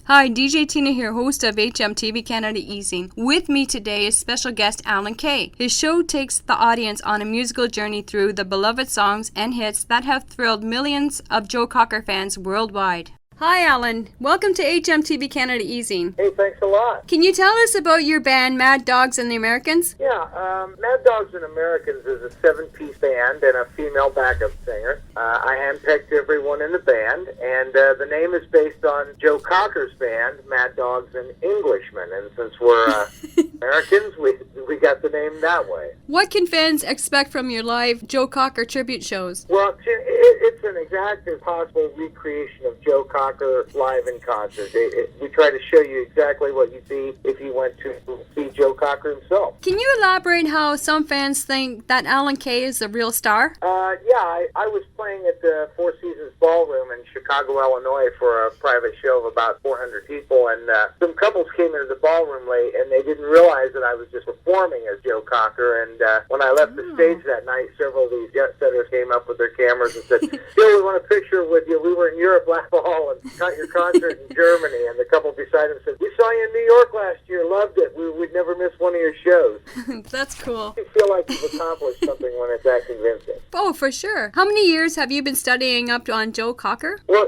Hi, DJ Tina here, host of HMTV Canada Easing. With me today is special guest Alan Kaye. His show takes the audience on a musical journey through the beloved songs and hits that have thrilled millions of Joe Cocker fans worldwide. Hi Alan, welcome to HMTV Canada Easing. Hey, thanks a lot. Can you tell us about your band Mad Dogs and the Americans? Yeah, Mad Dogs and Americans is a 7-piece band and a female backup singer. I handpicked everyone in the band, and the name is based on Joe Cocker's band, Mad Dogs and Englishmen. And since we're Americans, we got the name that way. What can fans expect from your live Joe Cocker tribute shows? Well, it's an exact as possible recreation of Joe Cocker live in concert. We try to show you exactly what you'd see if you went to see Joe Cocker himself. Can you elaborate how some fans think that Alan Kaye is a real star? Yeah, I was playing at the Four Seasons Ballroom in Chicago, Illinois for a private show of about 400 people, and some couples came into the ballroom late, and they didn't realize that I was just performing as Joe Cocker, and when I left the stage that night, several of these jet setters came up with their cameras and said, Joe, we want a picture with you. We were in Europe last fall and got your concert in Germany, and the couple beside him said, we saw you in New York last year, loved it. We'd never miss one of your shows. That's cool. You feel like you've accomplished something when it's that convincing. Oh, for sure. How many years have you been studying up on Joe Cocker? Well,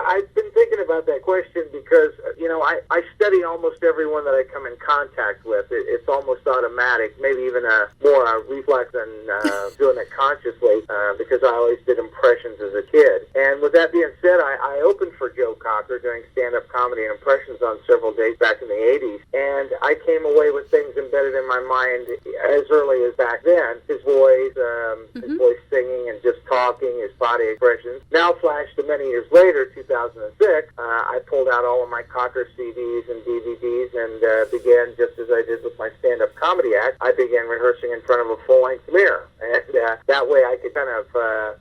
I've been thinking about that question because, I study almost everyone that I come in contact with. It's almost automatic, maybe even more a reflex than doing it consciously because I always did impressions as a kid. And with that being said, I opened for Joe Cocker doing stand-up comedy and impressions on several days back in the 80s, and I came away with things embedded in my mind as early as back then. His voice singing and just talking, his body expressions. Now flash to many years later, 2006, I pulled out all of my Cocker CDs and DVDs and began, just as I did with my stand-up comedy act, I began rehearsing in front of a full-length mirror. And that way I could kind of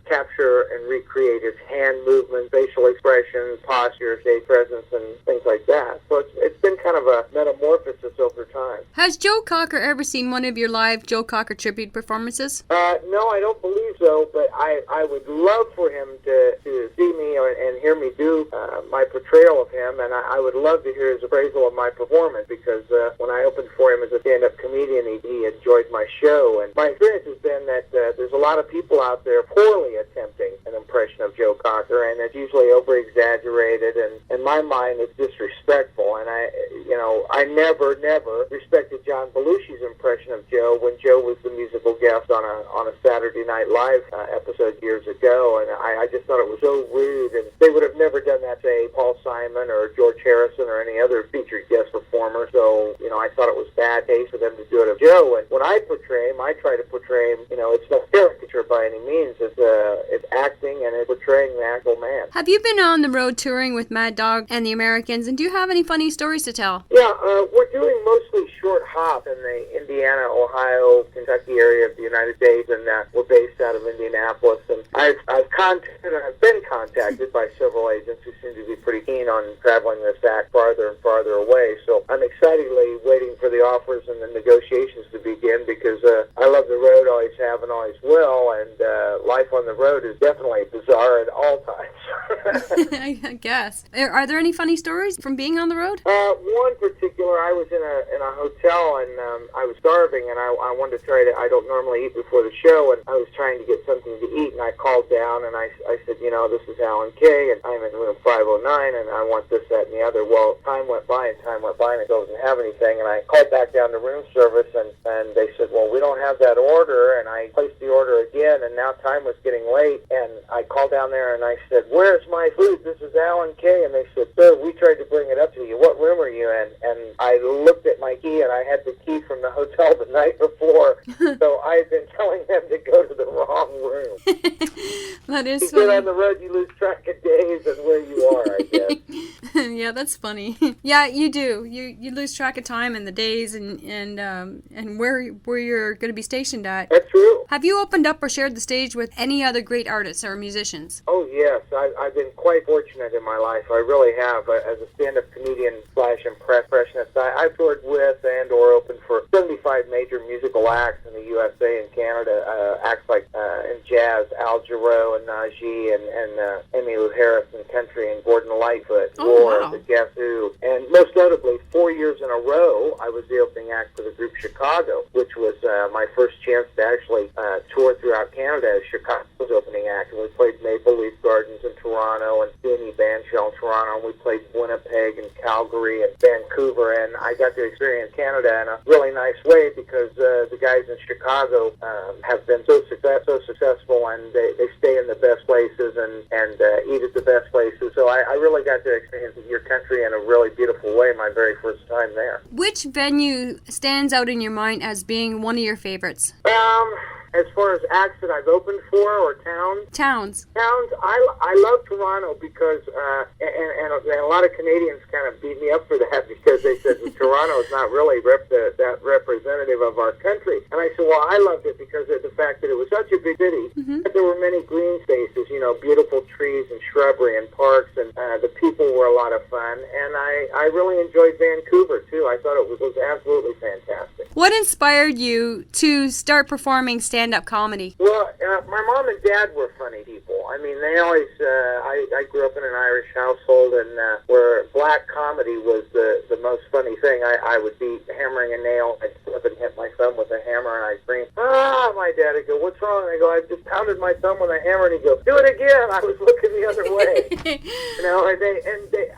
capture and recreate his hand movements, facial expressions, posture, stage presence, and things like that. So it's been kind of a metamorphosis over time. Has Joe Cocker ever seen one of your live Joe Cocker tribute performances? No, I don't believe so, but I would love for him to see me and hear me do my portrayal of him, and I would love to hear his appraisal of my performance because when I opened for him as a stand-up comedian, he enjoyed my show. And my experience has been that there's a lot of people out there poorly attempting an impression of Joe Cocker, and it's usually over-exaggerated, and in my mind, it's disrespectful. And I never respected John Belushi's impression of Joe when Joe was the musical guest on a Saturday Night Live episode years ago, and I just thought it was so rude, and they would have never done that to Paul Simon or George Harrison or any other featured guest performer. So I thought it was bad taste for them to do it of Joe. And when I portray him, I try to portray him. It's not caricature by any means. It's acting and it's portraying the actual man. Have you been on the road touring with Mad Dog and the Americans, and do you have any funny stories to tell? Yeah, we're doing mostly short hop in the Indiana, Ohio, Kentucky area of the United States, and we're based out of Indianapolis. And I've been contacted by several agents who seem to be pretty keen on traveling this act farther and farther away. So I'm excitedly waiting for the offers and the negotiations to begin because I love the road, always have and always will, and life on the road is definitely bizarre at all times. I guess. Are there any funny stories from being on the road? One particular, I was in a hotel and I was starving and I wanted to I don't normally eat before the show, and I was trying to get something to eat, and I called down and I said, this is Alan Kaye, and I'm in room 509, and I want this, that, and the other. Well, time went by, and I didn't have anything, and I called back down to room service, and they said, well, we don't have that order, and I placed the order again, and now time was getting late, and I called down there, and I said, where's my food? This is Alan Kaye, and they said, sir, we tried to bring it up to you. What room are you in? And I looked at my key, and I had the key from the hotel the night before, so I had been telling them to go to the wrong room. That is you get on the road, you lose track of days and where you are, I guess. Yeah, that's funny. Yeah, you do. You lose track of time and the days and where you're going to be stationed at. That's true. Have you opened up or shared the stage with any other great artists or musicians? Oh, yes. I've been quite fortunate in my life. I really have. As a stand-up comedian / impressionist, I've toured with and or opened for 75 major musical acts in the USA and Canada. Acts like in jazz, Al Jarreau and Najee and Emmylou Harris in country and Gordon Lightfoot, wow. the Guess Who. And most notably, 4 years in a row, I was the opening act for the group Chicago, which was my first chance to actually tour throughout Canada as Chicago's opening act. And we played Maple Leaf Gardens in Toronto and CNE Bandshell in Toronto, and we played Winnipeg and Calgary and Vancouver, and I got to experience Canada in a really nice way because the guys in Chicago have been so successful, and they stay in the best places and eat at the best places. So I really got to experience your country in a really beautiful way my very first time there. Which venue stands out in your mind as being one of your favorites? As far as acts that I've opened for or towns? Towns. I love Toronto because, and a lot of Canadians kind of beat me up for that because they said well, Toronto is not really that representative of our country. And I said, well, I loved it because of the fact that it was such a big city. Mm-hmm. There were many green spaces, beautiful trees and shrubbery and parks, and the people were a lot of fun. And I really enjoyed Vancouver, too. I thought it was absolutely fantastic. What inspired you to start performing stand-up comedy? Well, my mom and dad were funny people. I mean, they always, I grew up in an Irish household, and where black comedy was the most funny thing. I would be hammering a nail, I'd slip and hit my thumb with a hammer, and I'd scream, ah, my dad would go, what's wrong? And I go, I just pounded my thumb with a hammer, and he'd go, do it again. I was looking the other way.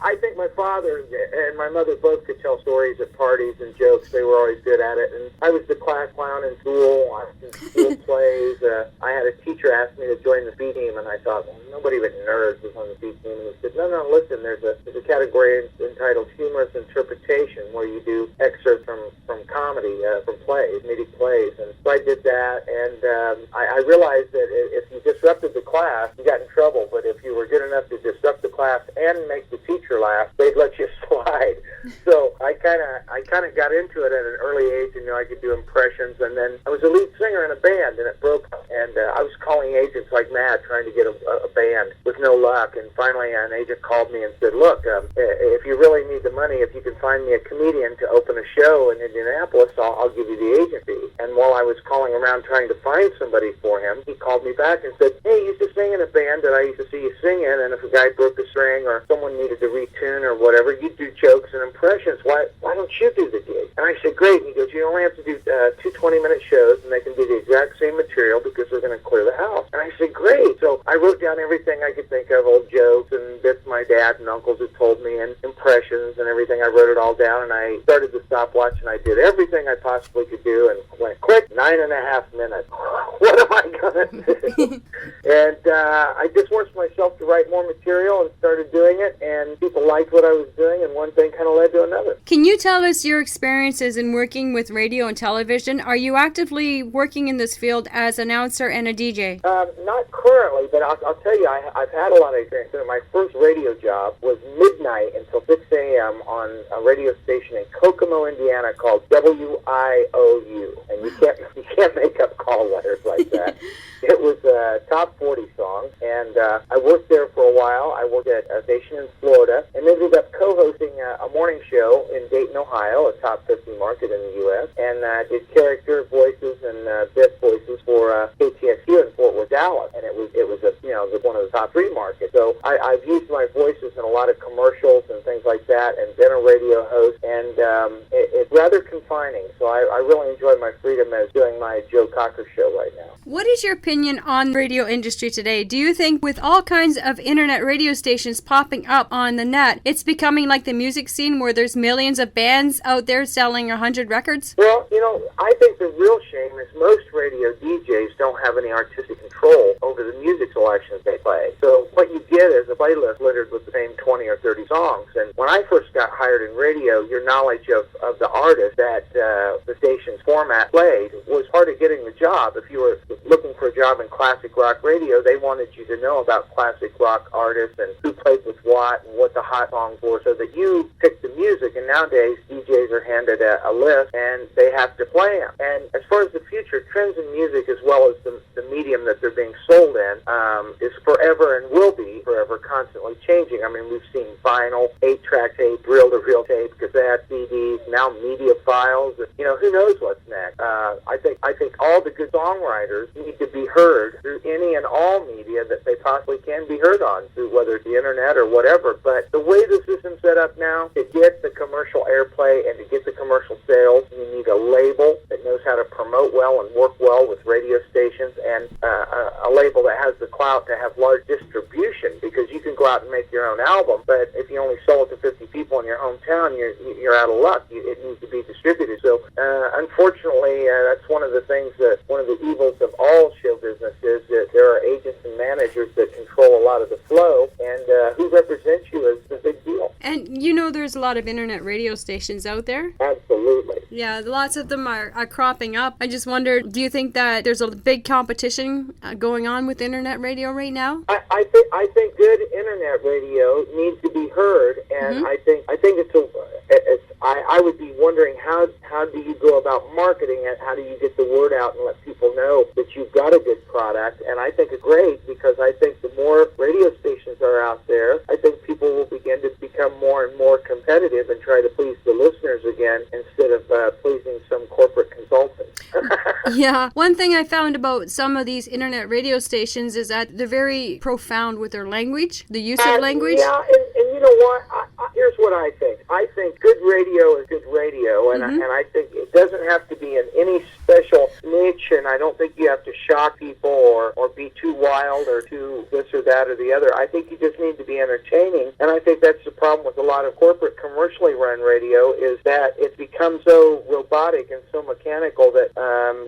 I think my father and my mother both could tell stories at parties and jokes. They were always good at it, and I was the class clown in school. I was in school plays. I had a teacher ask me to join the B team, and I thought, well, nobody but nerds was on the B team. And he said, no, listen, there's a category entitled humorous interpretation where you do excerpts from comedy, from plays, comedic plays. And so I did that, and I realized that if you disrupted the class, you got in trouble. But if you were good enough to disrupt the class and make the teacher laugh, they'd let you slide. So I kind of got into it at an early age, and I could do impressions. And then I was a lead singer in a band, and it broke up. And I was calling agents like mad, trying to get a band with no luck. And finally, an agent called me and said, look, if you really need the money, if you can find me a comedian to open a show in Indianapolis, I'll give you the agent fee. And while I was calling around trying to find somebody for him, he called me back and said, hey, you used to sing in a band that I used to see you sing in, and if a guy broke a string or someone needed to retune or whatever, you'd do jokes and impressions. Why don't you do the gig? And I said, great. And he goes, you only have to do 2 20-minute shows, and they can be the exact same material because we're going to clear the house. And I said, great. So I wrote down everything I could think of, old jokes and bits my dad and uncles had told me and impressions and everything. I wrote it all down, and I started the stopwatch, and I did everything I possibly could do, and went quick, 9.5 minutes. What am I going to do? And I just forced myself to write more material and started doing it, and people liked what I was doing, and one thing kind of led to another. Can you tell us your experiences in working with radio and television? Are you actively working in this field as an announcer and a DJ? Not currently, but I'll tell you, I've had a lot of experience. My first radio job was midnight until 6 a.m. on a radio station in Kokomo, Indiana called WIOU, and you can't make up call letters like that. It was top 40 songs, and I worked there for a while. I worked at a station in Florida, and ended up co-hosting a morning show in Dayton, Ohio, a top 50 market in the U.S., and did character voices and bit voices for KTSU in Fort Worth, Dallas, and it was one of the top 3 markets. So I've used my voices in a lot of commercials and things like that, and been a radio host, and it's rather confining. So I really enjoy my freedom as doing my Joe Cocker show right now. What is your opinion on the radio industry today? Do you think with all kinds of internet radio stations popping up on the net, it's becoming like the music scene where there's millions of bands out there selling 100 records? Well, I think the real shame is most radio DJs don't have any artistic control over the music selections they play. So what you get is a playlist littered with the same 20 or 30 songs. And when I first got hired in radio, your knowledge of the artist that the station's format played was part of getting the job. If you were looking for a job in classic rock radio, they wanted you to know about classic rock artists and who played with what and what the hot songs were, so that you picked the music. And nowadays, DJs are handed a list, and they have to play them. And as far as the future, trends in music, as well as the medium that they're being sold in, is forever and will be forever constantly changing. I mean, we've seen vinyl, 8-track tape, reel-to-reel tape, cassette, CDs, now media files. You know, who knows what's next? I think all the good songwriters need to be heard through any and all media that they possibly can be heard on, through whether it's the internet or whatever. But the way the system's set up now, to get the commercial airplay and to get the commercial sales, you need a label that knows how to promote well and work well with radio stations, and a label that has the clout to have large distribution, because you can go out and make your own album, but if you only sell it to 50 people in your hometown, you're out of luck. It needs to be distributed. So unfortunately, that's one of the things, that one of the evils of all show business is that there are agents and managers that control a lot of the flow, and who represents you is the big deal. And you know, there's a lot of internet radio stations out there. Absolutely. Yeah, lots of them are cropping up. I just wonder, do you think that there's a big competition going on with internet radio right now? I think good internet radio needs to be heard, and I think I would be wondering how do you go about marketing it? How do you get the word out and let people know that you've got a good product? And I think it's great, because I think the more radio stations are out there, I think people will begin to become more and more competitive and try to please the listeners again, instead of pleasing some corporate consultant. Yeah. One thing I found about some of these internet radio stations is that they're very profound with their language, the use of language. Yeah, and you know what? Here's what I think. I think good radio is good radio, and I think it doesn't have to be in any special niche, and I don't think you have to shock people or be too wild or too this or that or the other. I think you just need to be entertaining, and I think that's the problem with a lot of corporate commercially run radio, is that it's become so robotic and so mechanical that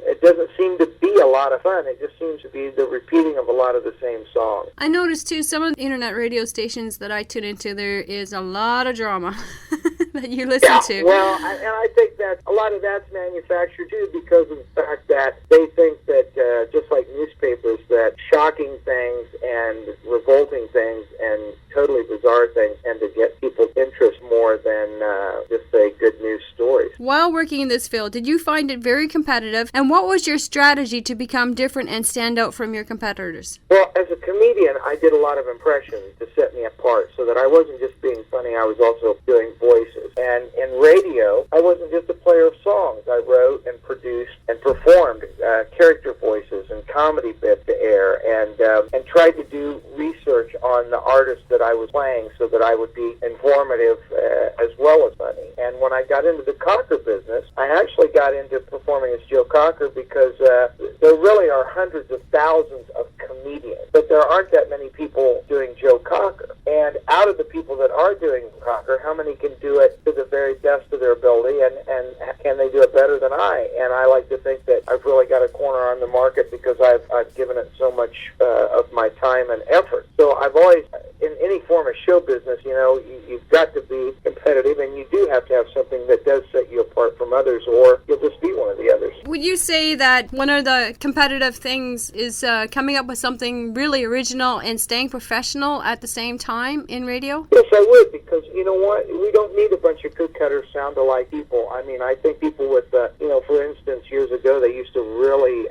it doesn't seem to be a lot of fun. It just seems to be the repeating of a lot of the same songs. I noticed too, some of the internet radio stations that I tune into, there is a lot of drama that you listen to. Well, and I think that a lot of that's manufactured too, because of the fact that they think that just like newspapers, that shocking things and revolting things and totally bizarre things and to get people's interest more than just say good news stories. While working in this field, did you find it very competitive? And what was your strategy to become different and stand out from your competitors? Well, as a comedian, I did a lot of impressions to set me apart, so that I wasn't just being funny, I was also doing voices. And in radio, I wasn't just a player of songs. I wrote and produced and performed character voices and comedy bits to air, and tried to do research on the artists that I was playing, so that I would be informative as well as funny. And when I got into the Cocker business, I actually got into performing as Joe Cocker, because there really are hundreds of thousands of comedians, but there aren't that many people doing Joe Cocker. And out of the people that are doing Cocker, how many can do it to the very best of their ability, and can they do it better than I? And I like to think that I've really got a corner on the market, because I've given it so much of my time and effort. So I've always, in any form of show business, you know, you've got to be competitive, and you do have to have something that does set you apart from others, or you'll just be one of the others. Would you say that one of the competitive things is coming up with something really original and staying professional at the same time in radio? Yes, I would, because you know what? We don't need a bunch of cookie-cutter sound-alike people. I mean, I think people with, for instance, years ago, they used to really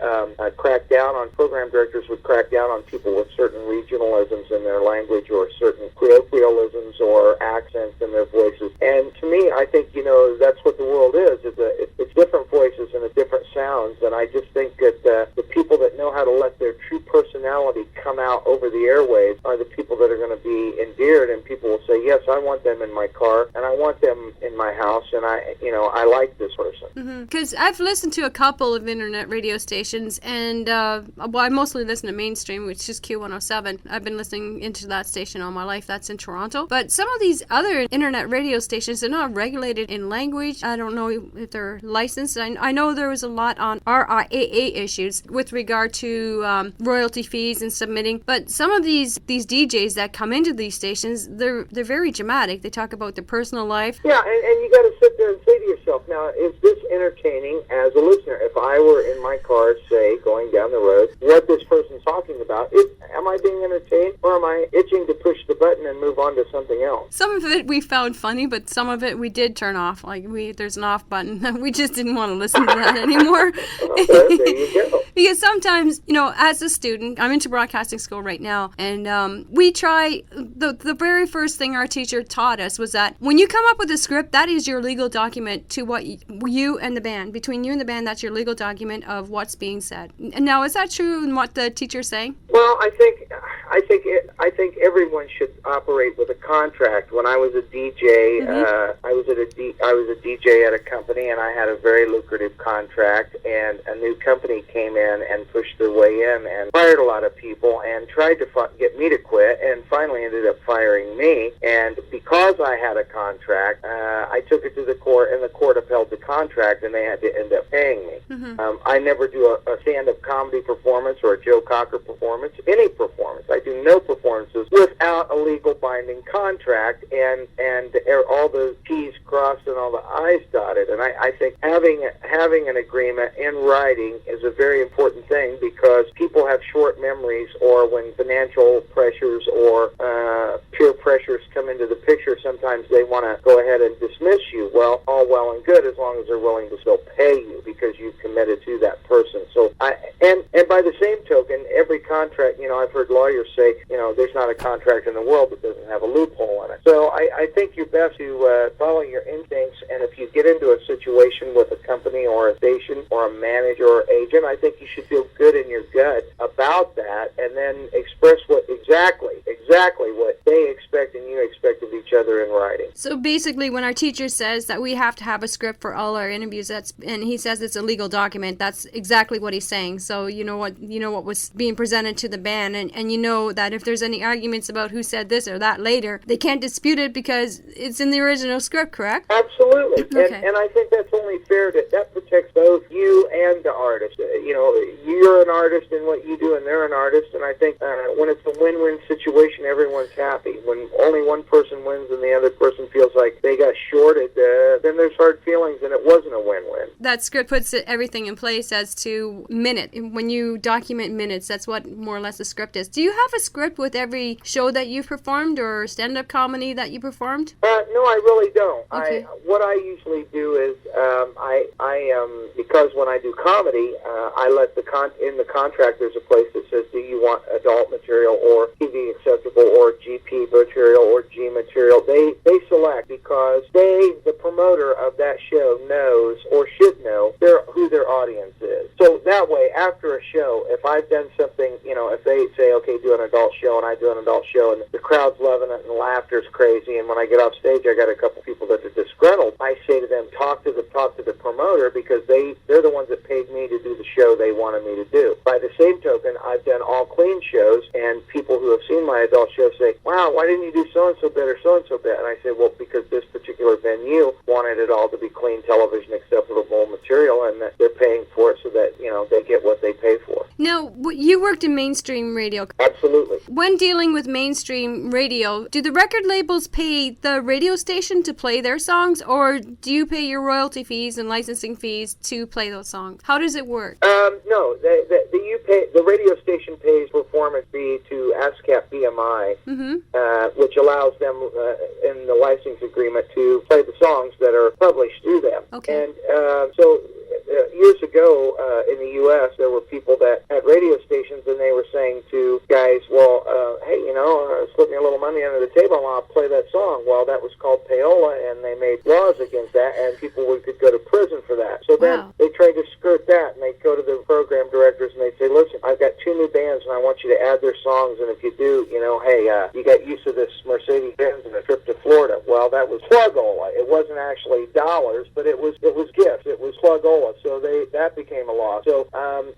crack down on, program directors would crack down on people with certain regionalisms in their language, or certain colloquialisms or accents in their voices. And to me, I think, you know, that's what the world is. It's different voices and different sounds, and I just think that the people that know how to let their true personality come out over the airwaves are the people that are going to be endeared, and people will say, yes, I want them in my car, and I want them in my house, and I like this person. Because I've listened to a couple of internet radio stations, and I mostly listen to mainstream, which is Q107. I've been listening into that station all my life. That's in Toronto. But some of these other internet radio stations, they're not regulated in language. I don't know if they're licensed. I know there was a lot on RIAA issues with regard to royalty fees and submitting. But some of these DJs that come into these stations, they're very dramatic. They talk about their personal life. Yeah, and you got to sit there and say to yourself, now, is this entertaining as a listener. If I were in my car, say, going down the road, what this person's talking about, am I being entertained, or am I itching to push the button and move on to something else? Some of it we found funny, but some of it we did turn off. Like, there's an off button. We just didn't want to listen to that anymore. Okay, there you go. Because sometimes, as a student, I'm into broadcasting school right now, and we try, the very first thing our teacher taught us was that when you come up with a script, that is your legal document to what you and the band, between you and the band, that's your legal document of what's being said. Now, is that true in what the teacher's saying? Well, I think everyone should operate with a contract. When I was a DJ, I was a DJ at a company, and I had a very lucrative contract. And a new company came in and pushed their way in and fired a lot of people and tried to get me to quit, and finally ended up firing me. And because I had a contract, I took it to the court, and the court upheld the contract, and they had to end up paying me. I never do a stand-up comedy performance or a Joe Cocker performance, any performance. I do no performances without a legal binding contract and all the T's crossed and all the I's dotted. And I think having an agreement in writing is a very important thing, because people have short memories, or when financial pressures or peer pressures come into the picture, sometimes they want to go ahead and dismiss you. Well, all well and good, as long as they're willing to still pay you because you've committed to that person. So and by the same token, every contract, I've heard lawyers say, there's not a contract in the world that doesn't have a loophole in it. So I think you're best to follow your instincts, and if you get into a situation with a company or a station or a manager or agent, I think you should feel good in your gut about that, and then express exactly what they expect and you expect of each other in writing. So basically, when our teacher says that we have to have a script for all our interviews, and he says it's a legal document, that's exactly what he's saying. So you know what was being presented to the band, and you know that if there's any arguments about who said this or that later, they can't dispute it because it's in the original script, correct? Absolutely. Okay. And I think that's only fair. That protects both you and the artist. You're an artist in what you do, and they're an artist, and I think when it's a win-win situation, everyone's happy. When only one person wins and the other person feels like they got shorted, then there's hard feelings, and it wasn't a win-win. That script puts everything in place as to minute. When you document minutes, that's what more or less a script is. Do you have a script with every show that you've performed or stand-up comedy that you performed? No, I really don't. Okay. What I usually do is because when I do comedy, I let in the contract there's a place that says, do you want adult material or TV acceptable or GP material or G material? They select, because the promoter of that show knows, or should know, who their audience is. So that way, after a show, if I've done something, if they say, okay, do an adult show, and I do an adult show, and the crowd's loving it and the laughter's crazy, and when I get off stage, I got a couple people that are disgruntled, I say to them, talk to the promoter, because they're the ones that paid me to do the show they wanted me to do. By the same token, I've done all clean shows, and people who have seen my adult show say, wow, why didn't you do so-and-so bit or so-and-so bit? And I say, well, because this particular venue wanted it all to be clean television acceptable material, and that they're paying for it so that, they get what they pay for. Now, you worked in mainstream radio. Absolutely. When dealing with mainstream radio, do the record labels pay the radio station to play their songs, or do you pay your royalty fees and licensing fees to play those songs? How does it work? No, the radio station pays performance fee to ASCAP BMI, which allows them in the license agreement to play the songs that are published through them. Okay. And so years ago in the U.S., there were people that had radio stations, and they were saying to guys, well, hey, slip me a little money under the table and I'll play that song. Well, that was called payola, and they made laws against that, and people could go to prison for that. So then they tried to skirt that, and they'd go to the program directors and they'd say, listen, I've got 2 new bands, and I want you to add their songs, and if you do, hey, you got used to this Mercedes-Benz and a trip to Florida. Well, that was plugola. It wasn't actually dollars, but it was gifts. It was plugola. So that became a law. So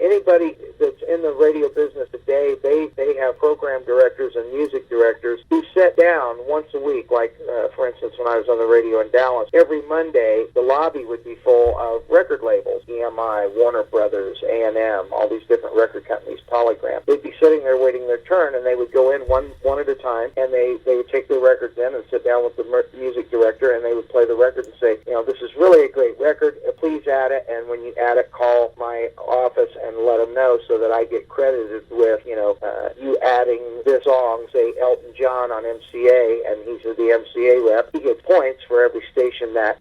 anybody that's in the radio business today, they have program directors and music directors who sit down once a week. Like, for instance, when I was on the radio in Dallas, every Monday the lobby would be full of record labels, EMI, Warner Brothers, A&M, all these different record companies, Polygram. They'd be sitting there waiting their turn, and they would go in one at a time, and they would take their records in and sit down with the music director, and they would play the record and say, this is really a great record. Please add it, and when you add it, call my office and let them know so that I get credited with, you adding this song, say Elton John on MCA, and he's the MCA rep. He gets points for every station that,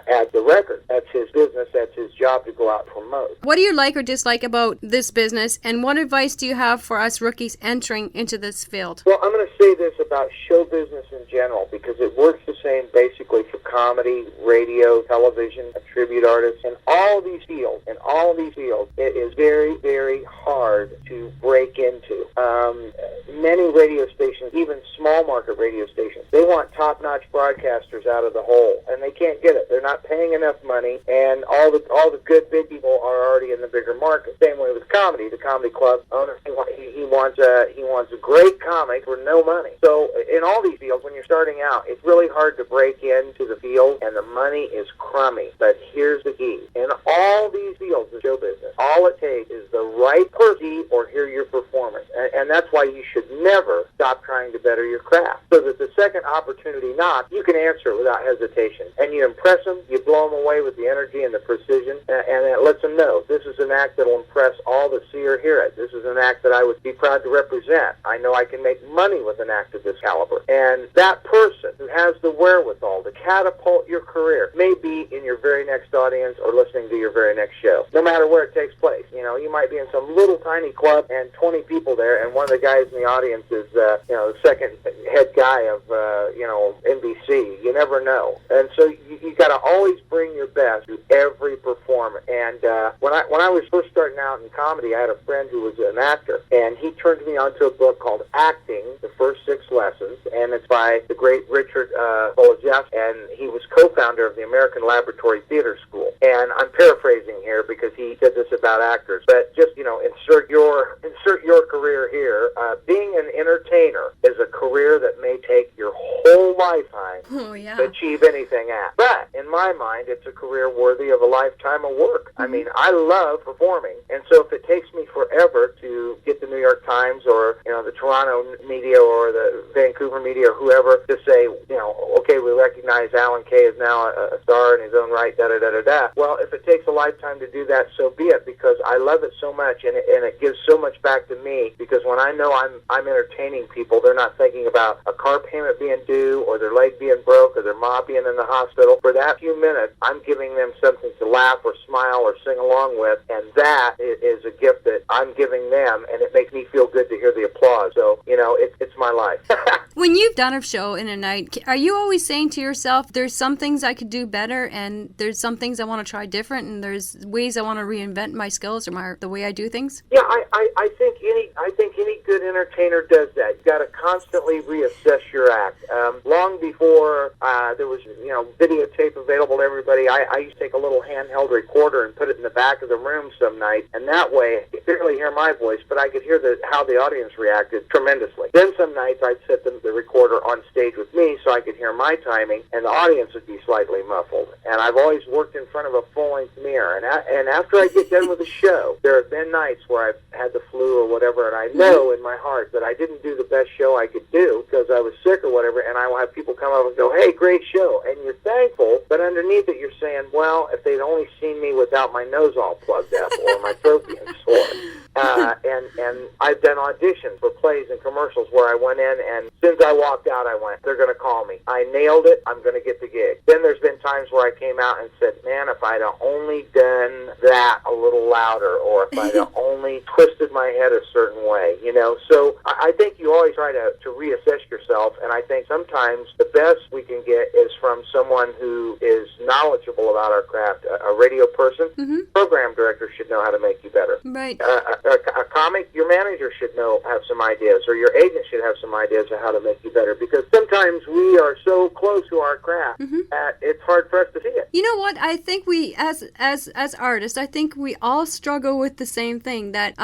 adds the record. That's his business. That's his job to go out and promote. What do you like or dislike about this business, and what advice do you have for us rookies entering into this field? Well, I'm going to say this about show business in general, because it works the same basically for comedy, radio, television, tribute artists, and all these fields. It is very, very hard to break into. Many radio stations, even small market radio stations, they want top-notch broadcasters out of the hole, and they can't get it. They're not paying enough money, and all the good big people are already in the bigger market. Same way with comedy. The comedy club owner, he wants a great comic for no money. So in all these fields, when you're starting out, it's really hard to break into the field, and the money is crummy. But here's the key: in all these fields of show business, all it takes is the right person or hear your performance, and that's why you should never stop trying to better your craft. So that the second opportunity knocks, you can answer it without hesitation, and you impress them, you blow them away with the energy and the precision, and it lets them know this is an act that will impress all that see or hear it. This is an act that I would be proud to represent. I know I can make money with an act of this caliber. And that person who has the wherewithal to catapult your career may be in your very next audience or listening to your very next show, no matter where it takes place. You might be in some little tiny club and 20 people there, and one of the guys in the audience is, the second head guy of, NBC. You never know. And so you got to always bring your best to every performance. And when I was first starting out in comedy, I had a friend who was an actor, and he turned me onto a book called Acting, The First 6 Lessons, and it's by the great Richard Bologef, and he was co-founder of the American Laboratory Theater School. And I'm paraphrasing here because he said this about actors, but just, insert your career here. Being an entertainer is a career that may take your whole lifetime to achieve anything at. But in my mind, it's a career worthy of a lifetime of work. I mean, I love performing, and so if it takes me forever to get the New York Times or, the Toronto media or the Vancouver media or whoever to say, okay, we recognize Alan Kaye is now a star in his own right, da-da-da-da-da. Well, if it takes a lifetime to do that, so be it, because I love it so much, and it gives so much back to me, because when I know I'm entertaining people, they're not thinking about a car payment being due or their leg being broke or their mom being in the hospital. For that few minutes, I'm giving them something to laugh or smile or sing along with, and that is a gift that I'm giving them, and it makes me feel good to hear the applause. So, it's my life. When you've done a show in a night, are you always saying to yourself, there's some things I could do better, and there's some things I want to try different, and there's ways I want to reinvent my skills or the way I do things? Yeah, I think any good entertainer does that. You got to constantly reassess your act. Long before there was videotape available to everybody, I used to take a little handheld recorder and put it in the back of the room some night, and that way I could barely hear my voice, but I could hear how the audience reacted tremendously. Then some nights I'd set the recorder on stage with me so I could hear my timing, and the audience would be slightly muffled. And I've always worked in front of a full-length mirror, and after I get done with the show, there have been nights where I've had the flu or whatever, and I know in my heart that I didn't do the best show I could do because I was sick or whatever, and I will have people come up and go, hey, great show, and you're thankful, but underneath it you're saying, well, if they'd only seen me without my nose all plugged up or my throat being sore. And I've done auditions for plays and commercials where I went in, and as soon as I walked out, I went, they're going to call me. I nailed it. I'm going to get the gig. Then there's been times where I came out and said, man, if I'd have only done that a little louder, or if I'd have only twisted my head a certain way, So I think you always try to reassess yourself, and I think sometimes the best we can get is from someone who is knowledgeable about our craft. A radio person, program director should know how to make you better. Right. A comic, your manager should have some ideas, or your agent should have some ideas of how to make you better, because sometimes we are so close to our craft that it's hard for us to see it. You know what? I think we, as artists, I think we all struggle with the same thing, that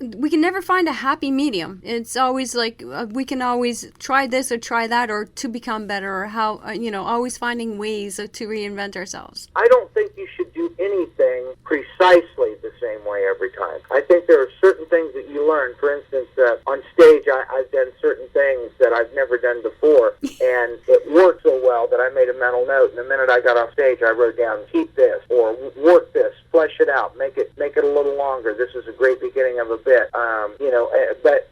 we can never find a happy medium. It's always like we can always try this or try that, or to become better, or how, always finding ways to reinvent ourselves. I don't think you should do anything precisely the same way every time. I think there are certain things that you learn. For instance, on stage, I've done certain things that I've never done before, and it worked so well that I made a mental note. And the minute I got off stage, I wrote down, keep this, or work this, flesh it out, make it a little longer. This is a great beginning of a bit. But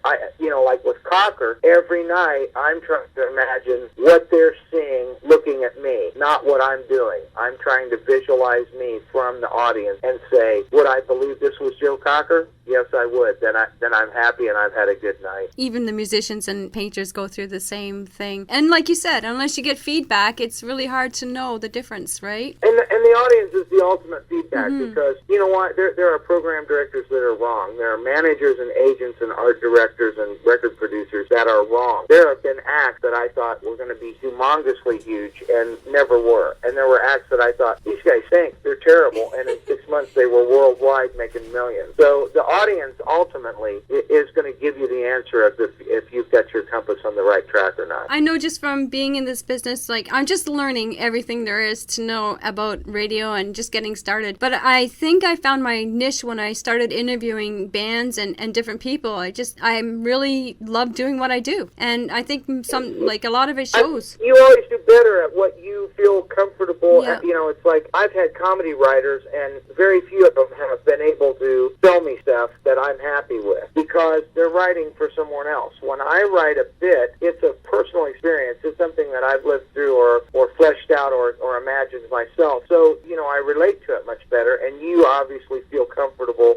like with Cocker, every night I'm trying to imagine what they're seeing looking at me, not what I'm doing. I'm trying to visualize me from the audience and say, would I believe this was Joe Cocker? Yes, I would. Then I'm happy and I've had a good night. Even the musicians and painters go through the same thing. And like you said, unless you get feedback, it's really hard to know the difference, right? And the audience is the ultimate feedback, because you know what? There are program directors that are wrong. There are managers and agents and art directors and record producers that are wrong. There have been acts that I thought were going to be humongously huge and never were. And there were acts that I thought, these guys stink. They're terrible. And in 6 months, they were worldwide making millions. So the audience ultimately is going to give you the answer if you've got your compass on the right track or not. I know just from being in this business, like I'm just learning everything there is to know about radio and just getting started. But I think I found my niche when I started interviewing bands and different people. I really love doing what I do. And I think a lot of it shows. You always do better at what you feel comfortable Yeah. at. It's like I've had comedy writers, and very few of them have been able to tell me stuff that I'm happy with because they're writing for someone else. When I write a bit, it's a personal experience. It's something that I've lived through or fleshed out or imagined myself. So, I relate to it much better, and you obviously feel comfortable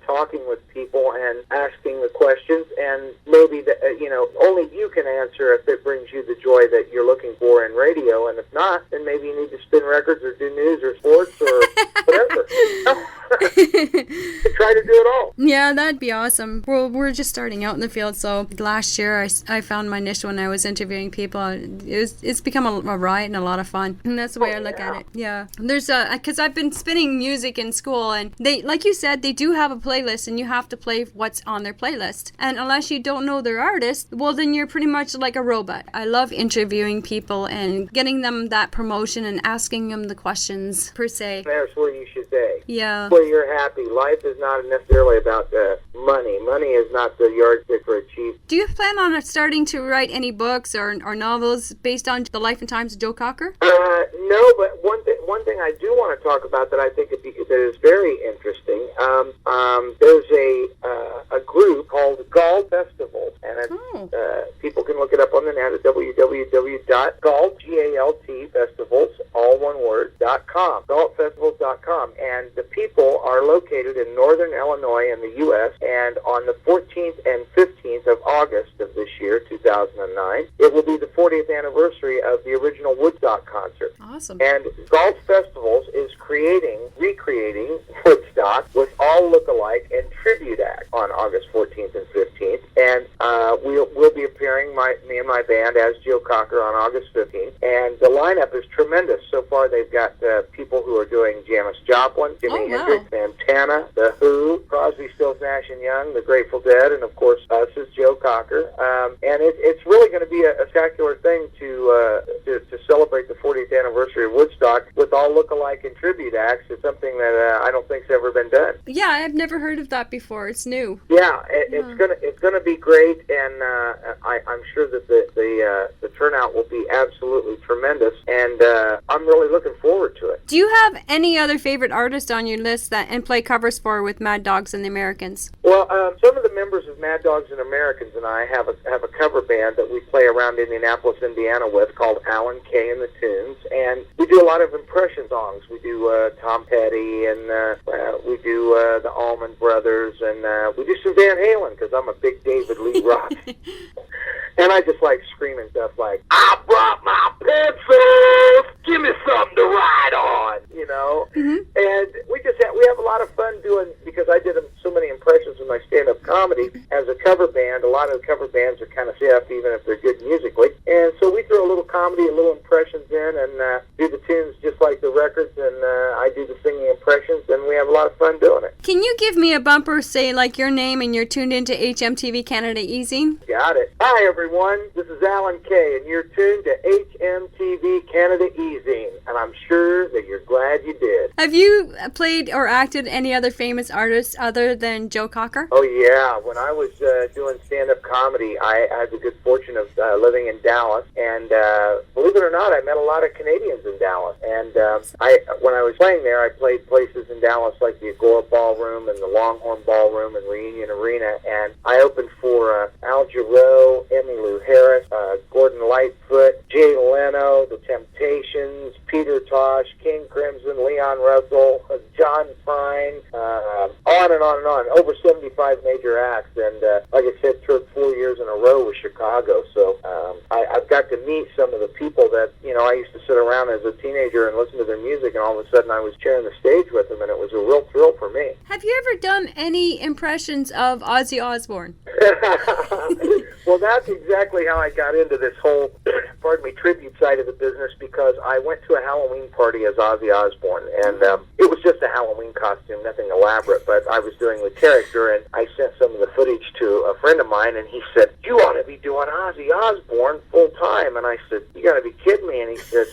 talking with people and asking the questions, and maybe, only you can answer if it brings you the joy that you're looking for in radio, and if not, then maybe you need to spin records or do news or sports or whatever. Try to do it all. Yeah, that'd be awesome. Well, we're just starting out in the field, so last year I found my niche when I was interviewing people. It's become a riot and a lot of fun, and that's the way I look at it. Yeah, there's because I've been spinning music in school, and they, like you said, they do have a playlist, and you have to play what's on their playlist. And unless you don't know their artist, well, then you're pretty much like a robot. I love interviewing people and getting them that promotion and asking them the questions per se. That's where you should be. Yeah. Where you're happy. Life is not necessarily about money. Money is not the yardstick for achievement. Do you plan on starting to write any books or novels based on the life and times of Joe Cocker? No, but one thing I do want to talk about that I think that is very interesting. There's a group called Galt Festivals, and people can look it up on the net at www.galt, G-A-L-T, festivals, all one word, .com, galtfestivals.com, and the people are located in northern Illinois in the U.S., and on the 14th and 15th of August of this year, 2009, it will be the 40th anniversary of the original Woodstock concert. Awesome. And Galt Festivals is recreating Woodstock with all look-alike and tribute acts on August 14th and 15th, and we'll be appearing, me and my band, as Joe Cocker on August 15th, and the lineup is tremendous. So far, they've got people who are doing Janis Joplin, Jimi Hendrix, Santana, The Who, Crosby, Stills, Nash & Young, The Grateful Dead, and of course us as Joe Cocker. And it's really going to be a spectacular thing to celebrate the 40th anniversary of Woodstock with all look-alike and tribute acts. It's something that I don't think's ever been done. Yeah, I've never heard of that before. It's new. Yeah, it's gonna be great, and I'm sure that the turnout will be absolutely tremendous, and I'm really looking forward to it. Do you have any other favorite artists on your list and play covers for with Mad Dogs and the Americans? Well, some of the members of Mad Dogs and Americans and I have a cover band that we play around Indianapolis, Indiana with called Alan Kaye and the Tunes, and we do a lot of impression songs. We do Tom Petty, and we do the Allman Brothers, and we do some Van Halen because I'm a big David Lee Roth. And I just like screaming stuff like, I brought my pencils, give me something to write on, Mm-hmm. And we have a lot of fun doing, because I did so many impressions in my stand-up comedy as a cover band. A lot of the cover bands are kind of stiff, even if they're good musically. And so we throw a little comedy, a little impressions in, and do the tunes just like the records, and I do the singing impressions, and we have a lot of fun doing it. Can you give me a bumper, say like your name, and you're tuned into HMTV Canada Easing? Got it. Hi, everyone. This is Alan Kaye, and you're tuned to HMTV Canada Easing, and I'm sure that you're glad you did. Have you played or acted any other famous artists other than Joe Cocker? Oh, yeah. When I was doing stand-up comedy, I had the good fortune of living in Dallas, and believe it or not, I met a lot of Canadians in Dallas. And when I was playing there, I played places in Dallas like the Agora Ballroom and the Longhorn Ballroom and Reunion Arena, and I opened for Al Jarreau, Emmylou Harris, Gordon Lightfoot, Jay Leno, The Temptations, Peter Tosh, King Crimson, Leon Russell, John Prine, on and on and on. Over 75 major acts, and like I said, toured 4 years in a row with Chicago. So I've got to meet some of the people that, I used to sit around as a teenager and listen to their music, and all of a sudden I was sharing the stage with them, and it was a real thrill for me. Have you ever done any impressions of Ozzy Osbourne? Well, that's exactly how I got into this whole, tribute side of the business, because I went to a Halloween party as Ozzy Osbourne, and it was just a Halloween costume, nothing elaborate, but I was doing the character, and I sent some of the footage to a friend of mine, and he said, "You ought to be doing Ozzy Osbourne full time." And I said, "You got to be kidding me." And he said,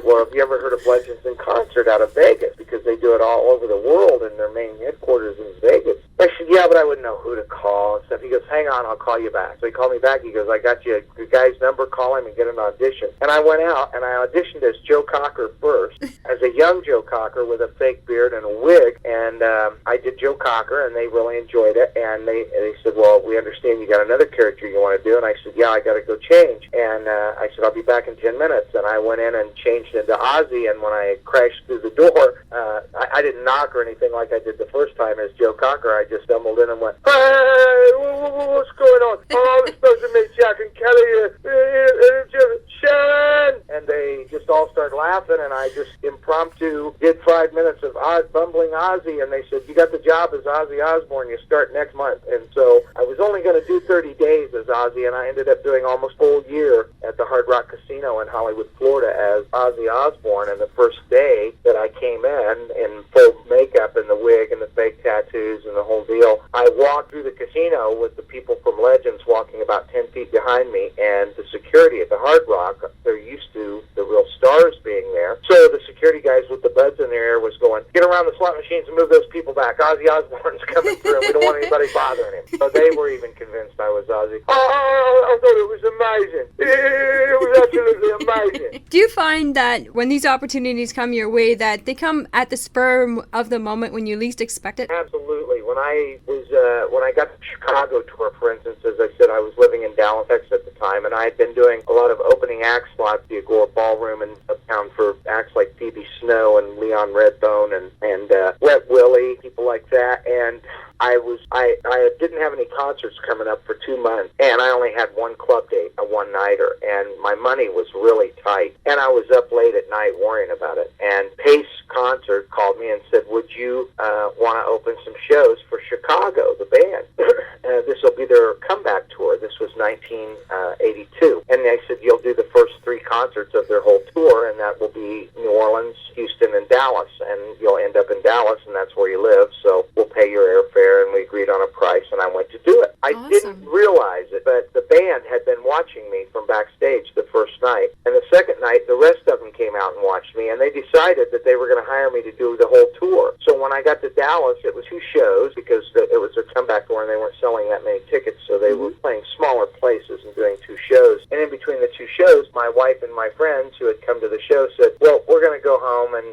"Well, have you ever heard of Legends in Concert out of Vegas? Because they do it all over the world, and their main headquarters is Vegas." I said, "Yeah, but I wouldn't know who to call and stuff." He goes, "Hang on, I'll call you back." So he called me back. He goes, "I got you the guy's number. Call him and get an audition." And I went out and I auditioned as Joe Cocker first, as a young Joe Cocker with a fake beard and a wig. And I did Joe Cocker, and they really enjoyed it. And they said, "Well, we understand you got another character you want to do." And I said, "Yeah, I got to go change." And I said, "I'll be back in 10 minutes." And I went in and changed into Ozzy. And when I crashed through the door, I didn't knock or anything like I did the first time as Joe Cocker. I just stumbled in and went, "Hey, what's going on? Oh, I'm supposed to meet Jack and Kelly, Sharon!" And they just all started laughing, and I just impromptu did 5 minutes of bumbling Ozzy, and they said, "You got the job as Ozzy Osbourne. You start next month." And so I was only going to do 30 days as Ozzy, and I ended up doing almost a full year at the Hard Rock Casino in Hollywood, Florida as Ozzy Osbourne. And the first day that I came in full makeup and the wig and the fake tattoos and the whole deal, I walked through the casino with the people from Legends walking about 10 feet behind me, and the security at the Hard Rock, they're used to the real stars being there. So the security guys with the buds in their ear was going, "Get around the slot machines and move those people back. Ozzy Osbourne's coming through, and we don't want anybody bothering him." So they were even convinced I was Ozzy. Oh, I thought it was amazing. It was absolutely amazing. Do you find that when these opportunities come your way, that they come at the spur of the moment when you least expect it? Absolutely. When I got the Chicago tour, for instance, as I said, I was living in Dallas, Texas at the time, and I had been doing a lot of opening act slots, the Agora Ballroom in uptown, for acts like Phoebe Snow and Leon Redbone and Wet Willie, people like that. And I didn't have any concerts coming up for 2 months, and I only had one club date, a one-nighter, and my money was really tight, and I was up late at night worrying about it. And Pace Concert called me and said, "Would you want to open some shows for Chicago, the band? This will be their comeback tour." This was 1982. And they said, "You'll do the first 3 concerts of their whole tour, and that will be New Orleans, Houston, and Dallas. And you'll end up in Dallas, and that's where you live, so we'll pay your airfare." And we agreed on a price, and I went to do it. I didn't realize it, but the band had been watching me from backstage the first night. And the second night, the rest of them came out and watched me, and they decided that they were going to hire me to do the whole tour. So when I got to Dallas, it was 2 shows, because it was their comeback tour, and they weren't selling that many tickets, so they were playing smaller places and doing 2 shows. And in between the 2 shows, my wife and my friends who had come to the show said, "Well, we're going to go home, and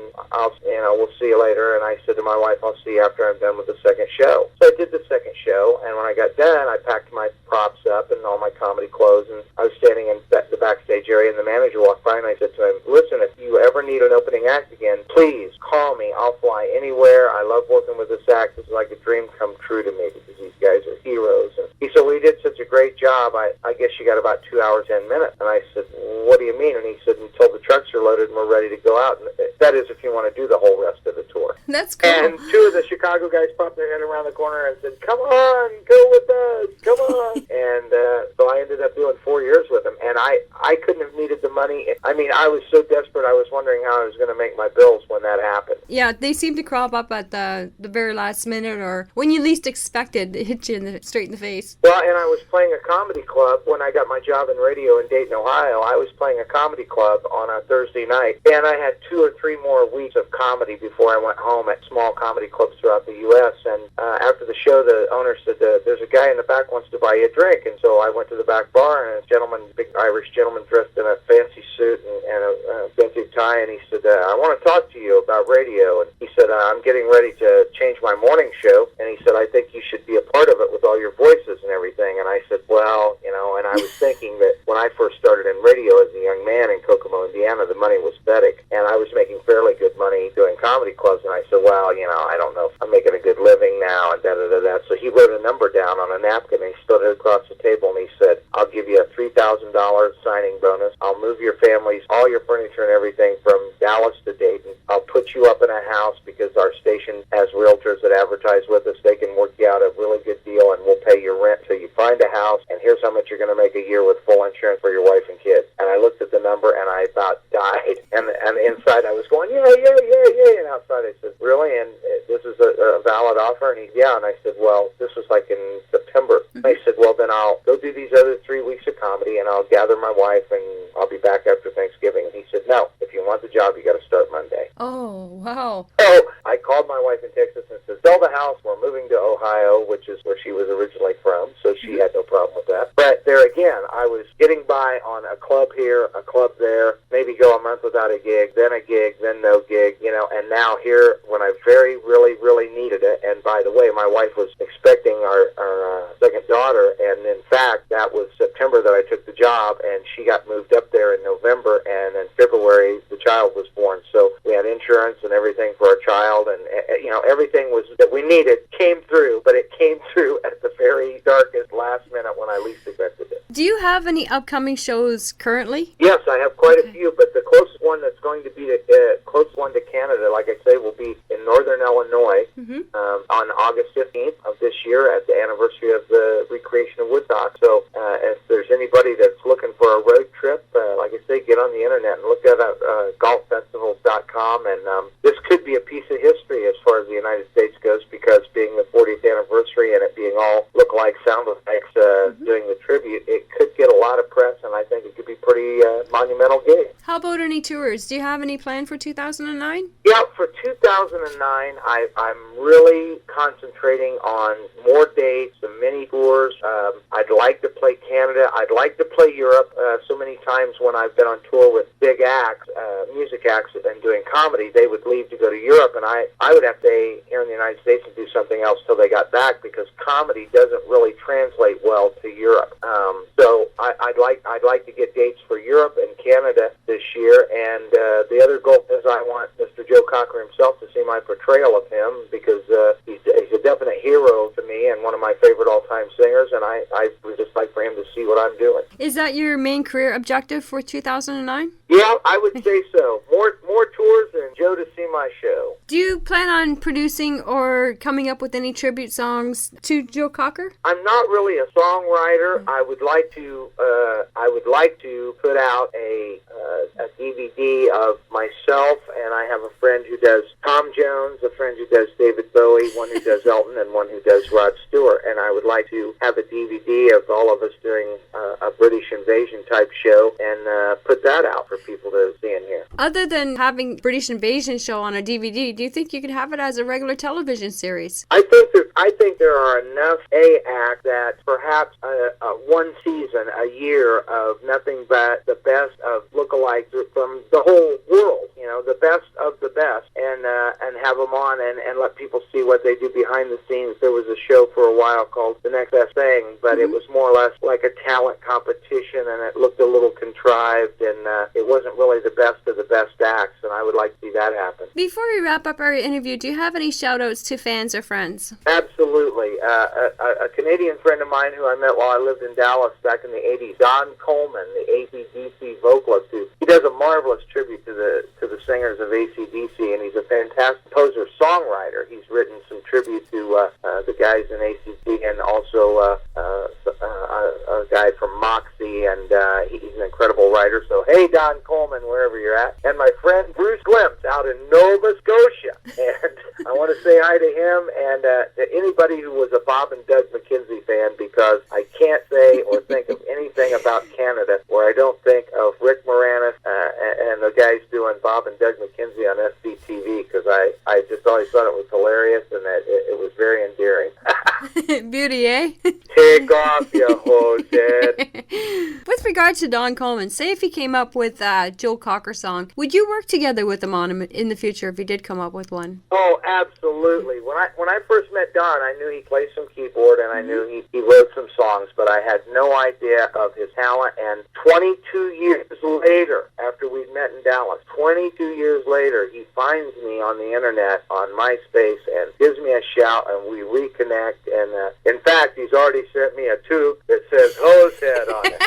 we'll see you later." And I said to my wife, "I'll see you after I'm done with the second show." So I did the second show, and when I got done, I packed my props up and all my comedy clothes, and I was standing in the backstage area, and the manager walked by, and I said to him, "Listen, if you ever need an opening act again, please call me. I'll fly anywhere. I love working with this act. It's like a dream come true to me, because these guys are heroes." And he said, "Well, you did such a great job. I guess you got about 2 hours, 10 minutes. And I said, "What do you mean?" And he said, "Until the trucks are loaded and we're ready to go out." And that is if you want to do the whole rest of the tour. That's cool. And two of the Chicago guys popped their head around the corner and said, "Come on, go with us, come on." And so I ended up doing 4 years with them, and I couldn't have needed the money. I mean, I was so desperate, I was wondering how I was going to make my bills when that happened. Yeah, they seem to crop up at the very last minute, or when you least expected, they hit you straight in the face. Well, and I was playing a comedy club when I got my job in radio in Dayton, Ohio. I was playing a comedy club on a Thursday night, and I had 2 or 3 more weeks of comedy before I went home at small comedy clubs throughout the U.S. And after the show, the owner said, "There's a guy in the back wants to buy you a drink." And so I went to the back bar, and a gentleman, big Irish gentleman dressed in a fancy suit and a fancy tie, and he said, "I want to talk to you about radio." And he said, "I'm getting ready to change my morning show." And he said, "I think you should be a part of it with all your voices and everything." And I said, "Well, you know," and I was thinking that when I first started in radio as a young man in Kokomo, Indiana, the money was pathetic, and I was making fairly good money doing comedy clubs. And I said, "Well, you know, I don't know if I'm making a good living now," and da-da-da-da. So he wrote a number down on a napkin, and he stood across the table, and he said, "I'll give you a $3,000 signing bonus. I'll move your families, all your furniture and everything from Dallas to Dayton. I'll put you up in a house because our station has realtors that advertise with us. They can work you out a really good deal, and we'll pay your rent till you find a house, and here's how much you're going to make a year with full insurance for your wife and kids." And I looked at the number, and I about died. And inside I was going, yeah, and outside I said, "Really? And this is a valid offer?" And he, "Yeah." And I said, "Well, this was like in September." Mm-hmm. I said, "Well, then I'll go do these other 3 weeks of comedy, and I'll gather my wife, and I'll be back after Thanksgiving." And he said, "No, if you want the job, you got to start Monday." Oh, wow. So I called my wife in Texas and said, "Sell the house. We're moving to Ohio," which is where she was originally from, so she had no problem with that. But there again, I was getting by on a club here, a club there, maybe go a month without a gig, then no gig, you know, and now here when I very, really, really needed it. And by the way, my wife was expecting our second daughter, and in fact, that was September that I took the job, and she got moved up there in November, and in February, the child was born. So we had insurance and everything for our child, and, you know, everything was that we needed came through, but it came through at the very darkest last minute when I least expected it. Do you have any upcoming shows currently? Yes, I have quite a few, but the closest one that's going to be the closest one to Canada, like I say, will be in northern Illinois on August 15th of this year at the anniversary of the recreation of Woodstock. So if there's anybody that's looking for a road trip, like I say, get on the internet and look at golffestivals.com, and this could be a piece of history as far as the United States goes, because being the 40th anniversary and it being all look like sound effects doing the tribute, it could get a lot of press, and I think it could be pretty monumental gig. How about any tours? Do you have any planned for 2009? Yeah, for 2009, I'm really concentrating on more dates, the mini tours. I'd like to play Canada. I'd like to play Europe. So many times when I've been on tour with big acts, music acts, and doing comedy, they would leave to go to Europe, and I would have to stay here in the United States and do something else till they got back, because comedy doesn't really translate well to Europe. So I'd like to get dates for Europe and Canada this year, and the other goal is I want Mr. Joe Cocker himself to see my portrayal of him, because he's a definite hero to me and one of my favorite all-time singers, and I would just like for him to see what I'm doing. Is that your main career objective for 2009? Yeah, I would say so. More tours and Joe to see my show. Do you plan on producing or coming up with any tribute songs to Joe Cocker? I'm not really a songwriter. I would like to put out a DVD of myself, and I have a friend who does Tom Jones, a friend who does David Bowie, one who does Elton, and one who does Rod Stewart. And I would like to have a DVD of all of us doing a British invasion type show and put that out for people to see and hear. Other than having British Invasion show on a DVD, do you think you could have it as a regular television series? I think there are enough acts that perhaps one season a year of nothing but the best of lookalikes from the whole world, you know, the best of the best, and have them on and let people see what they do behind the scenes. There was a show for a while called The Next Best Thing, but it was more or less like a talent competition, and it looked a little contrived, and it wasn't really the best of the best acts, and I would like to see that happen. Before we wrap up our interview, do you have any shout-outs to fans or friends? Absolutely. A Canadian friend of mine who I met while I lived in Dallas back in the 80s, Don Coleman, the AC/DC vocalist, he does a marvelous tribute to the singers of AC/DC, and he's a fantastic composer-songwriter. He's written some tribute to the guys in ACT, and also a guy from Moxie, and he's an incredible writer. So, hey, Don Coleman, wherever you're at. And my friend Bruce Glimpse out in Nova Scotia. And I want to say hi to him and to anybody who was a Bob and Doug McKenzie fan, because I can't say or think of anything about Canada where I don't think of Rick Moranis and the guys doing Bob and Doug McKenzie on SCTV, because I just always thought it was hilarious and that it was very endearing. Beauty, eh? Take off, you hosehead. With regard to Don Coleman, say if he came up with a Joe Cocker song, would you work together with him on him in the future if he did come up with one? Oh, absolutely. When I first met Don, I knew he played some keyboard and I knew he wrote some songs, but I had no idea of his talent. And 22 years later, after we'd met in Dallas, 22 years later, he finds me on the internet on MySpace and gives me a shout, and we reconnect. And in fact, he's already sent me a tube that says Hosehead on it.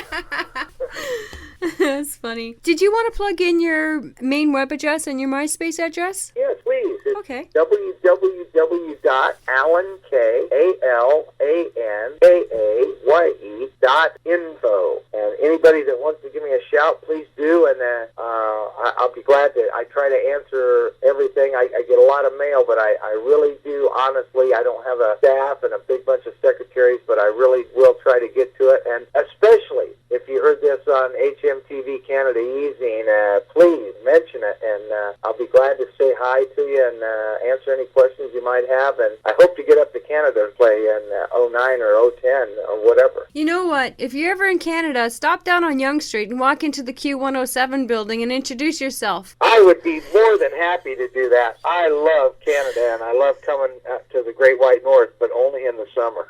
That's funny. Did you want to plug in your main web address and your MySpace address? Yes, please. It's okay. www.alankaye.info. And anybody that wants to give me a shout, please do. And I'll be glad to. I try to answer everything. I get a lot of mail, but I really do. Honestly, I don't have a staff and a big bunch of secretaries, but I really will try to get to it. And especially if you heard this on HMTV Canada Easing, please mention it, and I'll be glad to say hi to you and answer any questions you might have. And I hope to get up to Canada and play in 09 or 010 or whatever. You know what? If you're ever in Canada, stop down on Yonge Street and walk into the Q107 building and introduce yourself. I would be more than happy to do that. I love Canada, and I love coming to the Great White North, but only in the summer.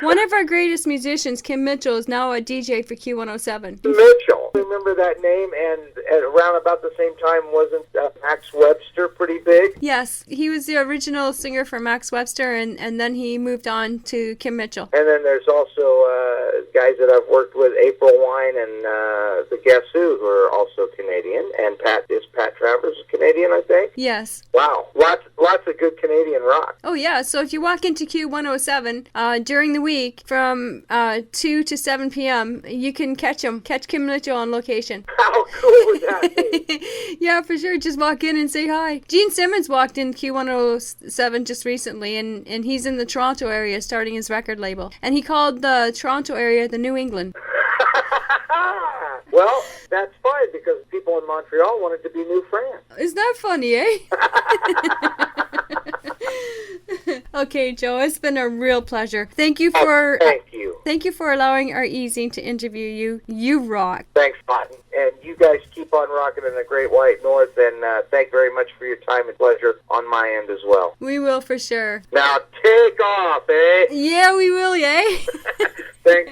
One of our greatest musicians, Kim Mitchell, is now a DJ for Q107. Mitchell. Remember that name? And around about the same time, wasn't Max Webster pretty big? Yes, he was the original singer for Max Webster, and then he moved on to Kim Mitchell. And then there's also guys that I've worked with, April Wine and the Guess Who are also Canadian. And Pat Travers is Canadian, I think? Yes. Wow. Lots of good Canadian rock. Oh, yeah. So if you walk into Q107 during the week from 2 to 7 p.m., you can catch Kim Mitchell on location. How cool would that be? Yeah, for sure. Just walk in and say hi. Gene Simmons walked in Q107 just recently, and he's in the Toronto area starting his record label. And he called the Toronto area the New England. Well, that's fine, because people in Montreal wanted to be New France. Isn't that funny, eh? Okay, Joe, it's been a real pleasure. Thank you for Thank you for allowing our Easing to interview you. You rock. Thanks, Martin. And you guys keep on rocking in the Great White North, and thank very much for your time and pleasure on my end as well. We will, for sure. Now take off, eh? Yeah, we will, eh? Thanks.